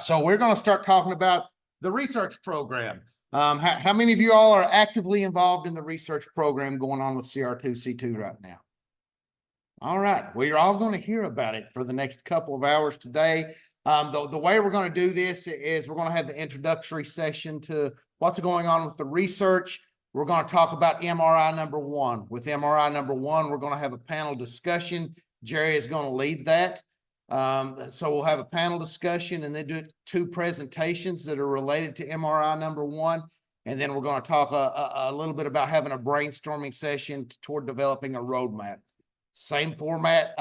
So we're going to start talking about the research program. How many of you all are actively involved in the research program going on with CR2C2 right now? All right, well, you're all going to hear about it for the next couple of hours today. The way we're going to do this is we're going to have the introductory session to what's going on with the research. We're going to talk about MRI number one. With MRI number one, we're going to have a panel discussion. Jerry is going to lead that. So we'll have a panel discussion and then do two presentations that are related to MRI number one. And then we're going to talk a little bit about having a brainstorming session toward developing a roadmap. Same format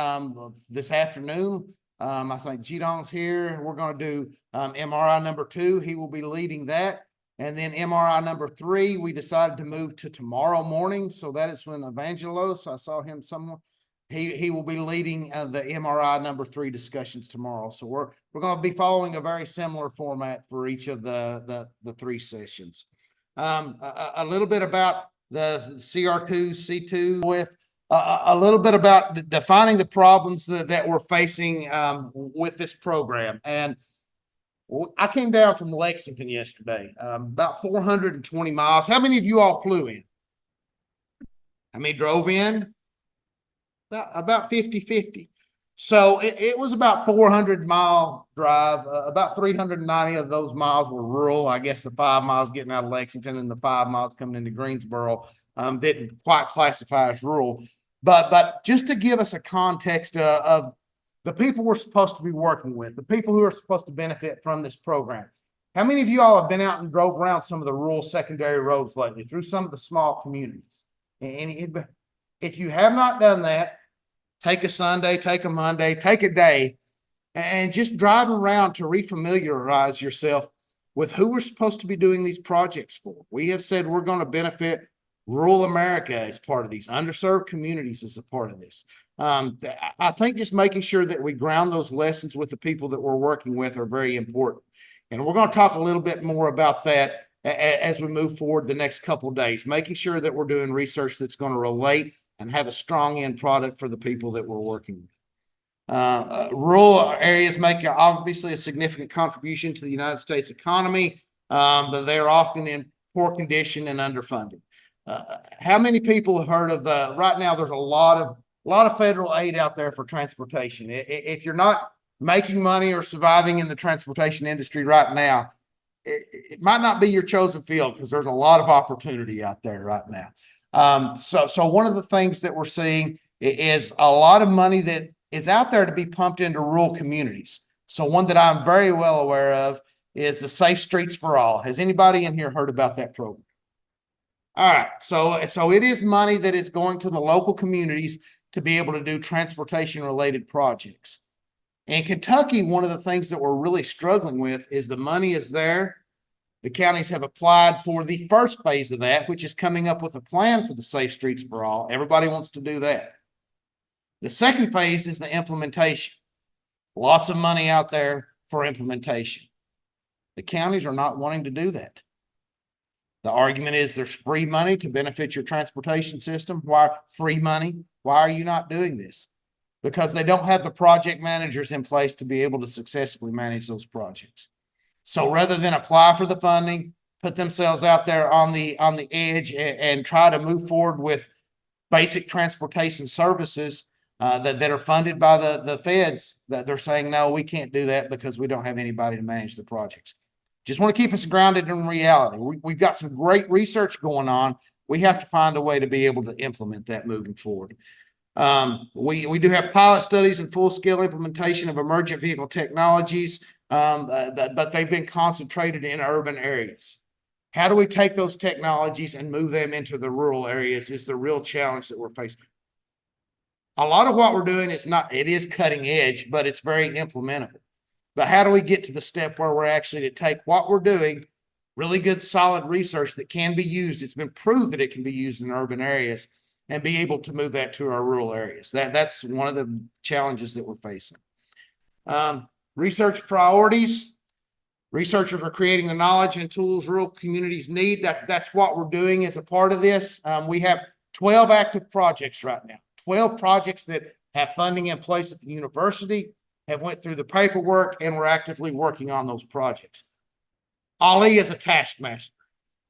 this afternoon. I think Jidong's here. We're going to do MRI number two. He will be leading that. And then MRI number three, we decided to move to tomorrow morning. So that is when Evangelos, I saw him somewhere. He will be leading the MRI number three discussions tomorrow. So we're going to be following a very similar format for each of the three sessions. A little bit about the CR2C2 with a little bit about defining the problems that we're facing with this program. And I came down from Lexington yesterday, about 420 miles. How many of you all flew in? How many drove in? About 50-50. So it was about 400-mile drive. About 390 of those miles were rural. I guess the 5 miles getting out of Lexington and the 5 miles coming into Greensboro didn't quite classify as rural. But just to give us a context of the people we're supposed to be working with, the people who are supposed to benefit from this program. How many of you all have been out and drove around some of the rural secondary roads lately through some of the small communities? And if you have not done that, take a Sunday, take a Monday, take a day, and just drive around to refamiliarize yourself with who we're supposed to be doing these projects for. We have said we're going to benefit rural America as part of these, underserved communities as a part of this. I think just making sure that we ground those lessons with the people that we're working with are very important. And we're going to talk a little bit more about that as we move forward the next couple of days, making sure that we're doing research that's going to relate and have a strong end product for the people that we're working with. Rural areas make obviously a significant contribution to the United States economy, but they're often in poor condition and underfunded. How many people have heard of right now there's a lot of federal aid out there for transportation. If you're not making money or surviving in the transportation industry right now, it might not be your chosen field because there's a lot of opportunity out there right now. So one of the things that we're seeing is a lot of money that is out there to be pumped into rural communities. So one that I'm very well aware of is the Safe Streets for All. Has anybody in here heard about that program? All right, so it is money that is going to the local communities to be able to do transportation-related projects. In Kentucky, one of the things that we're really struggling with is the money is there. The counties have applied for the first phase of that, which is coming up with a plan for the Safe Streets for All. Everybody wants to do that. The second phase is the implementation. Lots of money out there for implementation. The counties are not wanting to do that. The argument is there's free money to benefit your transportation system. Why free money? Why are you not doing this? Because they don't have the project managers in place to be able to successfully manage those projects. So rather than apply for the funding, put themselves out there on the edge and try to move forward with basic transportation services that are funded by the feds, that they're saying, no, we can't do that because we don't have anybody to manage the projects. Just want to keep us grounded in reality. We've got some great research going on. We have to find a way to be able to implement that moving forward. We do have pilot studies and full-scale implementation of emergent vehicle technologies, but they've been concentrated in urban areas. How do we take those technologies and move them into the rural areas is the real challenge that we're facing. A lot of what we're doing it is cutting edge, but it's very implementable. But how do we get to the step where we're actually to take what we're doing, really good, solid research that can be used, it's been proved that it can be used in urban areas, and be able to move that to our rural areas. That's one of the challenges that we're facing. Research priorities. Researchers are creating the knowledge and tools rural communities need. That's what we're doing as a part of this. We have 12 active projects right now, 12 projects that have funding in place at the university. have went through the paperwork, and we're actively working on those projects. Ali is a taskmaster.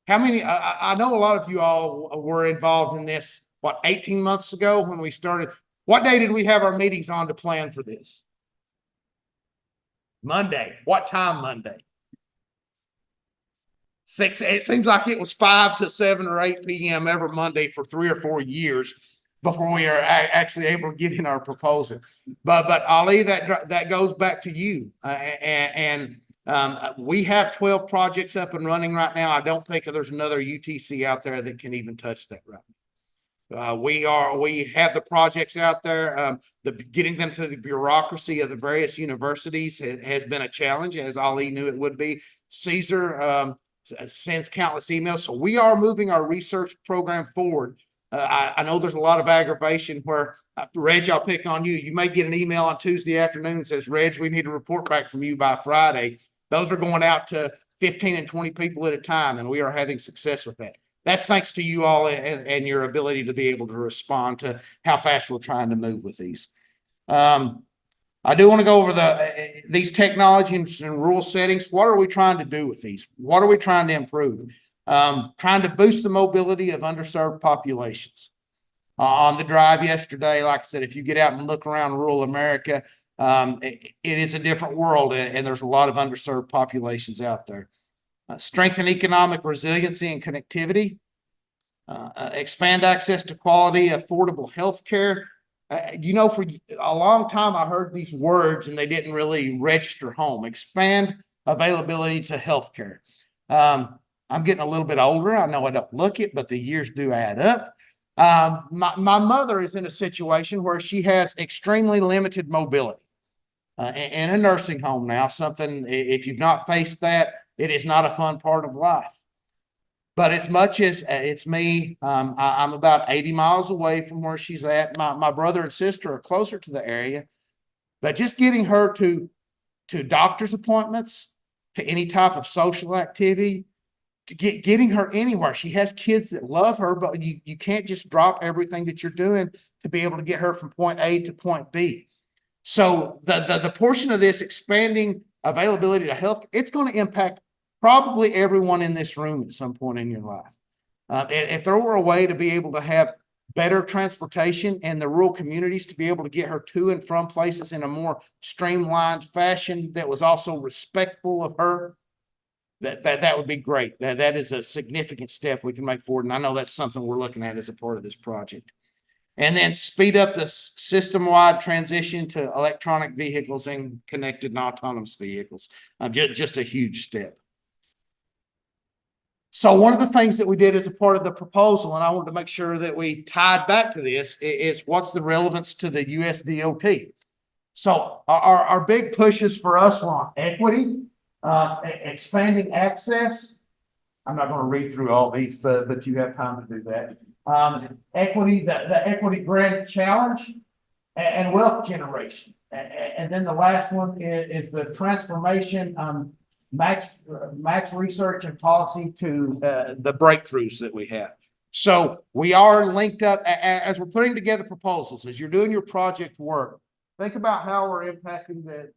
How many, I know a lot of you all were involved in this, what, 18 months ago when we started. What day did we have our meetings on to plan for this? Monday. What time Monday? 6. It seems like it was 5 to 7 or 8 p.m. every Monday for 3 or 4 years before we are actually able to get in our proposal. But Ali, that goes back to you. We have 12 projects up and running right now. I don't think there's another UTC out there that can even touch that right now. We have the projects out there. Getting them to the bureaucracy of the various universities has been a challenge, as Ali knew it would be. Caesar sends countless emails. So we are moving our research program forward. I know there's a lot of aggravation where, Reg, I'll pick on you. You may get an email on Tuesday afternoon that says, Reg, we need a report back from you by Friday. Those are going out to 15 and 20 people at a time, and we are having success with that. That's thanks to you all and your ability to be able to respond to how fast we're trying to move with these. I do want to go over these technologies in rural settings. What are we trying to do with these? What are we trying to improve? Trying to boost the mobility of underserved populations. On the drive yesterday, like I said, if you get out and look around rural America, it is a different world, and there's a lot of underserved populations out there. Strengthen economic resiliency and connectivity. Expand access to quality, affordable health care. For a long time, I heard these words and they didn't really register home. Expand availability to health care. I'm getting a little bit older. I know I don't look it, but the years do add up. My mother is in a situation where she has extremely limited mobility in a nursing home now. Something, if you've not faced that, it is not a fun part of life. But as much as it's me, I'm about 80 miles away from where she's at. My brother and sister are closer to the area. But just getting her to doctor's appointments, to any type of social activity, to getting her anywhere. She has kids that love her, but you can't just drop everything that you're doing to be able to get her from point A to point B. So the portion of this expanding availability to health, it's going to impact probably everyone in this room at some point in your life. If there were a way to be able to have better transportation in the rural communities, to be able to get her to and from places in a more streamlined fashion that was also respectful of her, that would be great. That is a significant step we can make forward. And I know that's something we're looking at as a part of this project. And then speed up the system-wide transition to electronic vehicles and connected and autonomous vehicles. Just a huge step. So one of the things that we did as a part of the proposal, and I wanted to make sure that we tied back to this, is what's the relevance to the USDOT? So our big pushes for us were on equity, expanding access. I'm not going to read through all these, but you have time to do that. Equity, the equity grant challenge, and wealth generation. And then the last one is the transformation, max research and policy to the breakthroughs that we have. So we are linked up as we're putting together proposals, as you're doing your project work. Think about how we're impacting the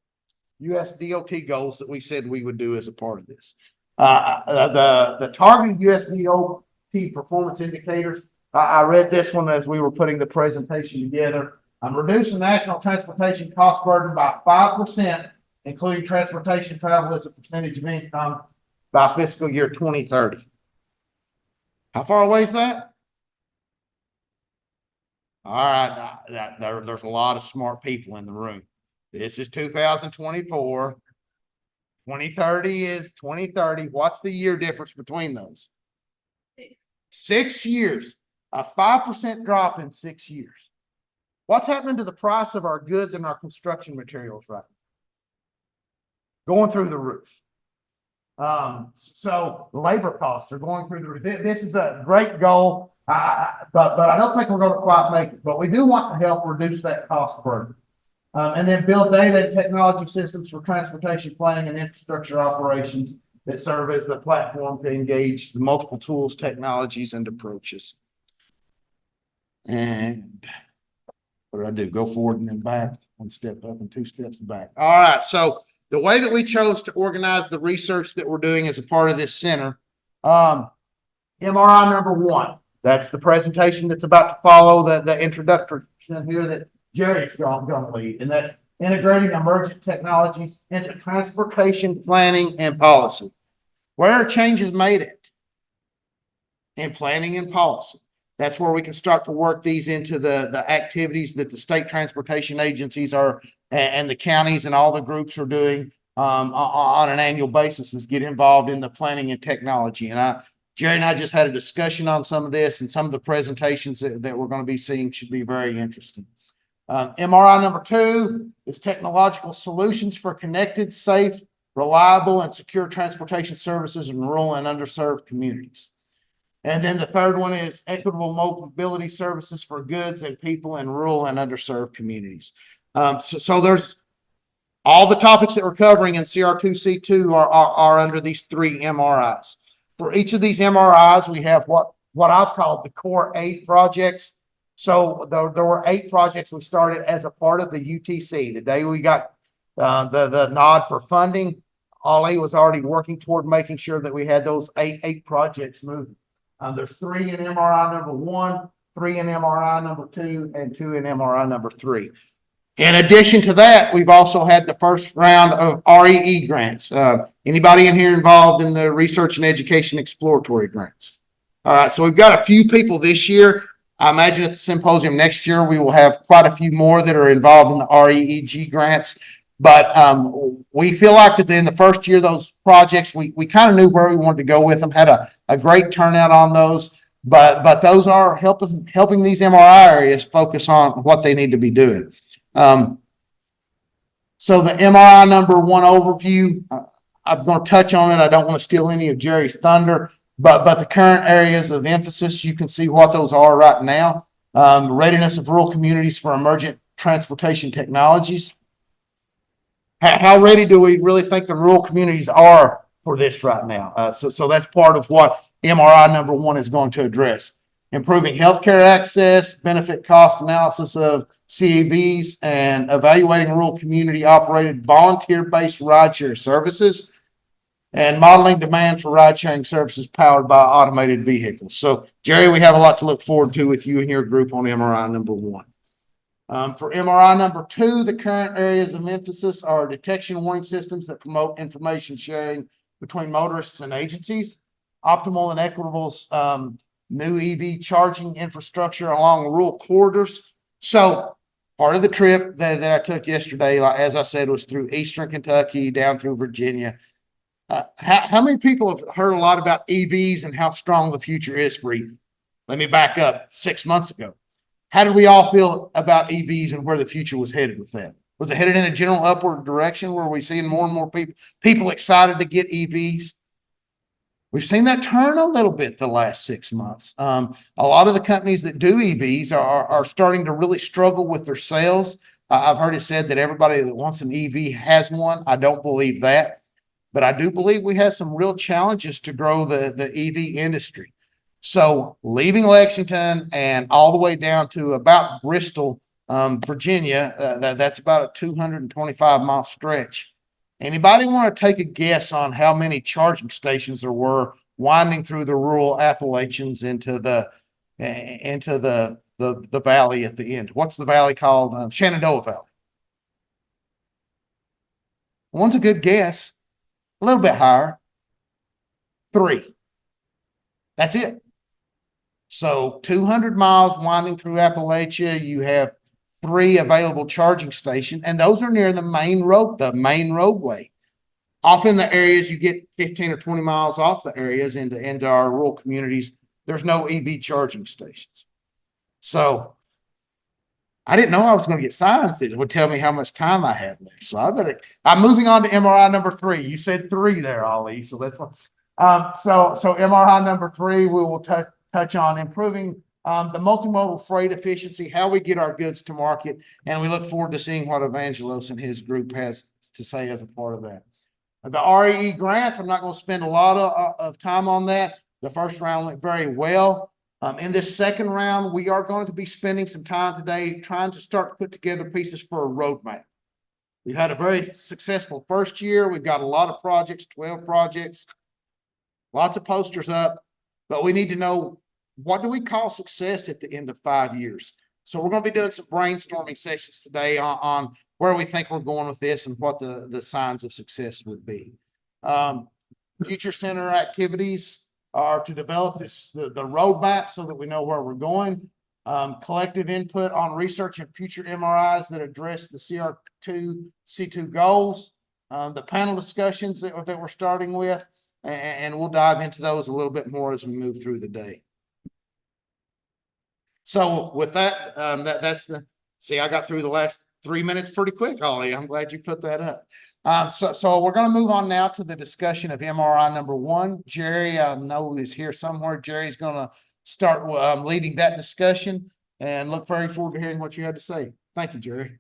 USDOT goals that we said we would do as a part of this. The targeted USDOT performance indicators. I read this one as we were putting the presentation together. I'm reducing national transportation cost burden by 5%, including transportation travel as a percentage of income by fiscal year 2030. How far away is that? All right, there's a lot of smart people in the room. This is 2024. 2030 is 2030. What's the year difference between those? 6 years. A 5% drop in 6 years. What's happening to the price of our goods and our construction materials right now? Going through the roof. So labor costs are going through the roof. This is a great goal, but I don't think we're going to quite make it. But we do want to help reduce that cost burden. And then build data and technology systems for transportation planning and infrastructure operations that serve as the platform to engage the multiple tools, technologies, and approaches. And what did I do? Go forward and then back, 1 step up and 2 steps back. All right. So the way that we chose to organize the research that we're doing as a part of this center, MRI number 1. That's the presentation that's about to follow the introductory here that Jerry's going to lead, and that's integrating emergent technologies into transportation planning and policy. Where are changes made it? In planning and policy. That's where we can start to work these into the activities that the state transportation agencies are and the counties and all the groups are doing on an annual basis, is get involved in the planning and technology. And Jerry and I just had a discussion on some of this, and some of the presentations that we're going to be seeing should be very interesting. MRI number 2 is technological solutions for connected, safe, reliable, and secure transportation services in rural and underserved communities. And then the third one is equitable mobility services for goods and people in rural and underserved communities. So there's all the topics that we're covering in CR2C2 are under these 3 MRIs. For each of these MRIs, we have what I've called the core 8 projects. So there were 8 projects we started as a part of the UTC. The day we got the nod for funding, Ollie was already working toward making sure that we had those eight projects moving. There's 3 in MRI number 1, 3 in MRI number 2, and 2 in MRI number 3. In addition to that, we've also had the first round of REE grants. Anybody in here involved in the research and education exploratory grants? All right, so we've got a few people this year. I imagine at the symposium next year, we will have quite a few more that are involved in the REEG grants. But we feel like that in the first year, those projects, we kind of knew where we wanted to go with them, had a great turnout on those. But those are helping these MRI areas focus on what they need to be doing. So the MRI number 1 overview, I'm going to touch on it. I don't want to steal any of Jerry's thunder, but the current areas of emphasis, you can see what those are right now. Readiness of rural communities for emergent transportation technologies. How ready do we really think the rural communities are for this right now? So that's part of what MRI number 1 is going to address. Improving healthcare access, benefit cost analysis of CEVs, and evaluating rural community operated volunteer-based rideshare services, and modeling demand for ride-sharing services powered by automated vehicles. So, Jerry, we have a lot to look forward to with you and your group on MRI number 1. For MRI number 2, the current areas of emphasis are detection warning systems that promote information sharing between motorists and agencies, optimal and equitable new EV charging infrastructure along rural corridors. So part of the trip that I took yesterday, as I said, was through Eastern Kentucky down through Virginia. How many people have heard a lot about EVs and how strong the future is for EVs? Let me back up 6 months ago. How did we all feel about EVs and where the future was headed with that? Was it headed in a general upward direction where we're seeing more and more people excited to get EVs? We've seen that turn a little bit the last 6 months. A lot of the companies that do EVs are starting to really struggle with their sales. I've heard it said that everybody that wants an EV has one. I don't believe that, but I do believe we have some real challenges to grow the EV industry. So leaving Lexington and all the way down to about Bristol, Virginia, that's about a 225-mile stretch. Anybody want to take a guess on how many charging stations there were winding through the rural Appalachians into the valley at the end? What's the valley called? Shenandoah Valley. One's a good guess. A little bit higher. 3. That's it. So 200 miles winding through Appalachia, you have 3 available charging stations, and those are near the main roadway. Often the areas you get 15 or 20 miles off the areas into our rural communities, there's no EV charging stations. So I didn't know I was going to get signs that would tell me how much time I had left. So I'm moving on to MRI number 3. You said 3 there, Ollie. So that's one. So MRI number 3, we will touch on improving the multimodal freight efficiency, how we get our goods to market, and we look forward to seeing what Evangelos and his group has to say as a part of that. The REE grants, I'm not going to spend a lot of time on that. The first round went very well. In this second round, we are going to be spending some time today trying to start to put together pieces for a roadmap. We've had a very successful first year. We've got a lot of projects, 12 projects, lots of posters up, but we need to know, what do we call success at the end of 5 years? So we're going to be doing some brainstorming sessions today on where we think we're going with this and what the signs of success would be. Future center activities are to develop the roadmap so that we know where we're going. Collective input on research and future MRIs that address the CR2C2 goals. The panel discussions that we're starting with, and we'll dive into those a little bit more as we move through the day. So with that, see, I got through the last 3 minutes pretty quick, Holly. I'm glad you put that up. So we're going to move on now to the discussion of MRI number 1. Jerry, I know is here somewhere. Jerry's going to start leading that discussion, and look very forward to hearing what you had to say. Thank you, Jerry.